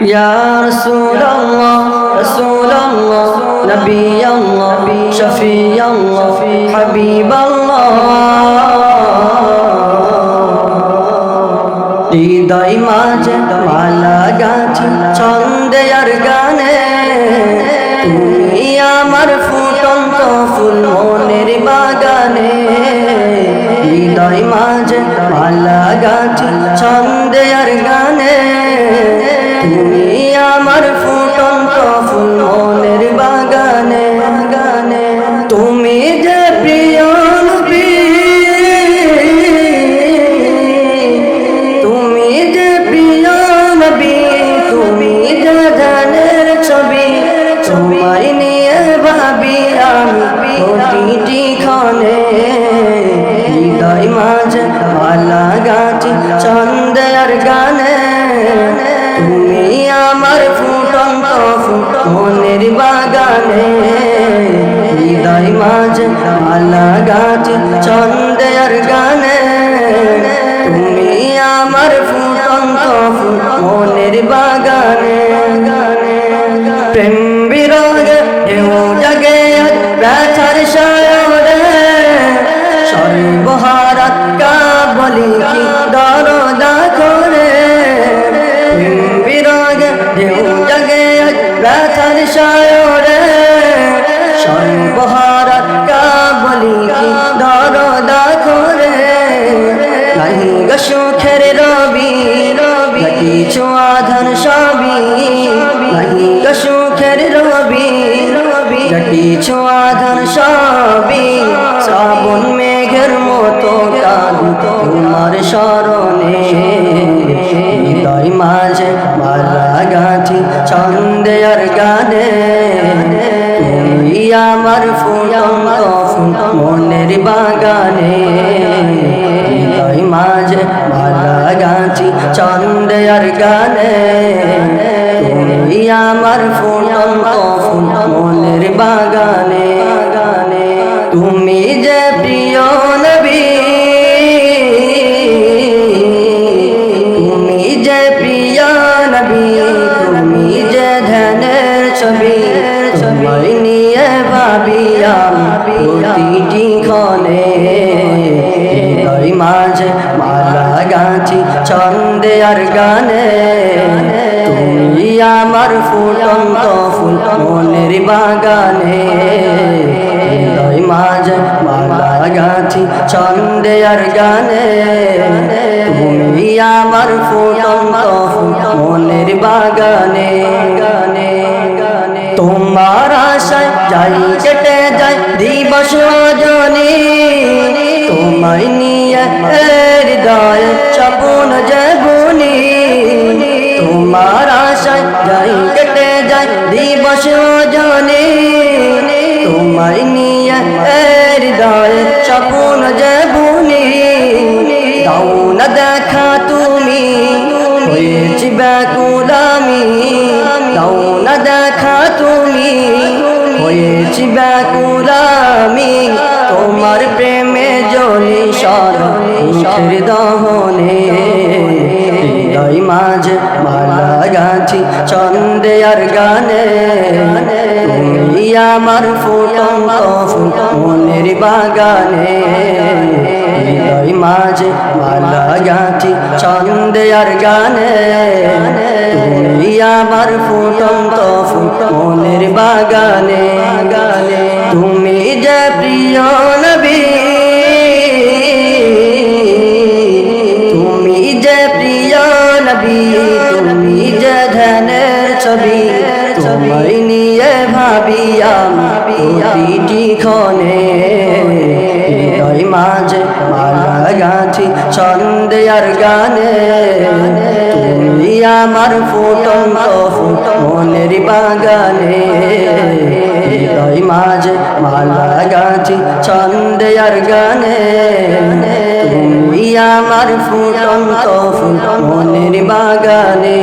ইয়া রাসূলুল্লাহ রাসূলুল্লাহ নবিয়াল্লাহ শফিয়াল্লাহ হাবিবাল্লাহ হৃদয় মাঝে মালা গাছি ছন্দে আর গানে তুমি আমার ফুটন্ত ফুল মনের বাগানে হৃদয় মাঝে মালা গাছি ছন্দে আর গানে তুমি আমার ফুটন্ত ফুল মনের বাগানে গানে তুমি যে প্রিয় নবী তুমি যে প্রিয় নবী তুমি যে জানের ছবি তোমায় নিয়ে ভাবি আমি প্রতিটি ক্ষণে হৃদয় মাঝে মালা গাছি ছন্দে আর গানে তুমি আমার ফুটন্ত ফুল মনের বাগানে হৃদয় মাঝে মালা গাছি ছন্দে আর গানে তুমি আমার ফুটন্ত ফুল মনের বাগানে প্রেম বিরহে ঢেউ জাগে ব্যথার সায়রে সর্বহারাত কা বলি কি দরদা করে প্রেম বিরহে ঢেউ জাগে ব্যথার সায়রে সর্বহারাত কা বলি কি দরদা করে নাহি গো সুখের রবি কিছু আধার সবই নাহি গো সুখের রবি কিছু আধার সবই শ্রাবণ মেঘের মতো কাঁদি তোমার স্মরণে হৃদয় মাঝে মালা গাছি ছন্দে আর গানে তুমি আমার ফুটন্ত ফুল মনের বাগানে হৃদয় মাঝে মালা গাছি ছন্দে আর গানে তুমি আমার ফুটন্ত ফুল মনের বাগানে তুমি যে প্রিয় নবী তুমি যে প্রিয় নবী তুমি যে ধ্যানের ছবি তোমায় নিয়ে ভাবি আমি প্রতিটি ক্ষণে হৃদয় মাঝে মালা গাছি ছন্দে আর গানে তুমি আমার ফুটন্ত ফুল মনের বাগানে হৃদয় মাঝে মালা গাছি ছন্দে আর গানে তুমি আমার ফুটন্ত ফুল মনের বাগানে তোমার আশায় যাই কেটে যায় দিবস রজনী তোমায় নিয়ে হৃদয় স্বপ্ন জাগুনি তোমার আশায় যাই কেটে যায় দিবস রজনী তোমায় নিয়ে হৃদয় স্বপ্ন জাগুনি দাও না দেখা তুমি হয়েছি ব্যাকুল আমি দাও না দেখা তুমি হয়েছি ব্যাকুল আমি তোমার প্রেমে জলি মুখের দহনে হৃদয় মাঝে মালা গাছি ছন্দে আর গানে তুমি আমার ফুটন্ত ফুল মনের বাগানে হৃদয় মাঝে মালা গাছি ছন্দে আর গানে তুমি আমার ফুটন্ত ফুল মনের বাগানে তুমি যে প্রিয় নবী তুমি যে প্রিয় নবী তুমি যে ধ্যানের ছবি তোমায় নিয়ে ভাবি আমি প্রতিটি ক্ষণে হৃদয় মাঝে মালা গাছি ছন্দে আর গানে তুমি আমার ফুটন্ত ফুল মনের বাগানে হৃদয় মাঝে মালা গাছি ছন্দে আর গানে তুমি আমার ফুটন্ত ফুল মনের বাগানে